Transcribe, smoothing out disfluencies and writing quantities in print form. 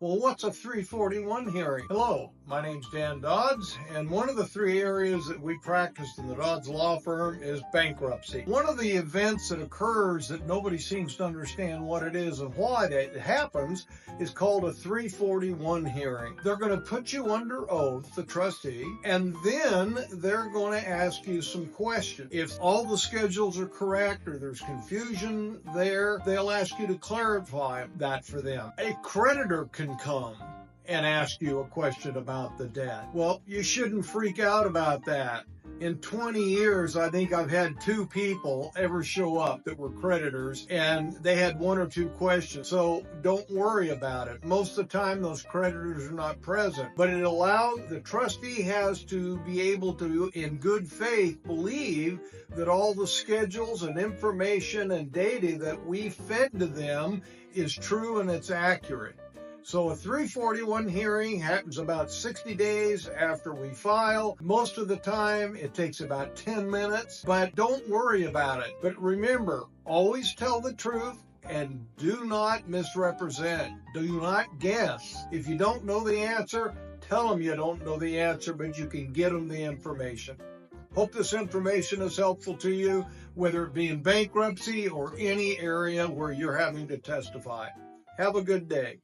Well, what's a 341 hearing? Hello, my name's Dan Dodds, and one of the three areas that we practice in the Dodds Law Firm is bankruptcy. One of the events that occurs that nobody seems to understand what it is and why it happens is called a 341 hearing. They're going to put you under oath, the trustee, and then they're going to ask you some questions. If all the schedules are correct or there's confusion there, they'll ask you to clarify that for them. A creditor can come and ask you a question about the debt. Well, you shouldn't freak out about that. In 20 years, I think I've had 2 people ever show up that were creditors, and they had 1 or 2 questions. So don't worry about it. Most of the time, those creditors are not present, but it allows the trustee has to be able to, in good faith, believe that all the schedules and information and data that we fed to them is true and it's accurate. So a 341 hearing happens about 60 days after we file. Most of the time, it takes about 10 minutes, but don't worry about it. But remember, always tell the truth and do not misrepresent. Do not guess. If you don't know the answer, tell them you don't know the answer, but you can get them the information. Hope this information is helpful to you, whether it be in bankruptcy or any area where you're having to testify. Have a good day.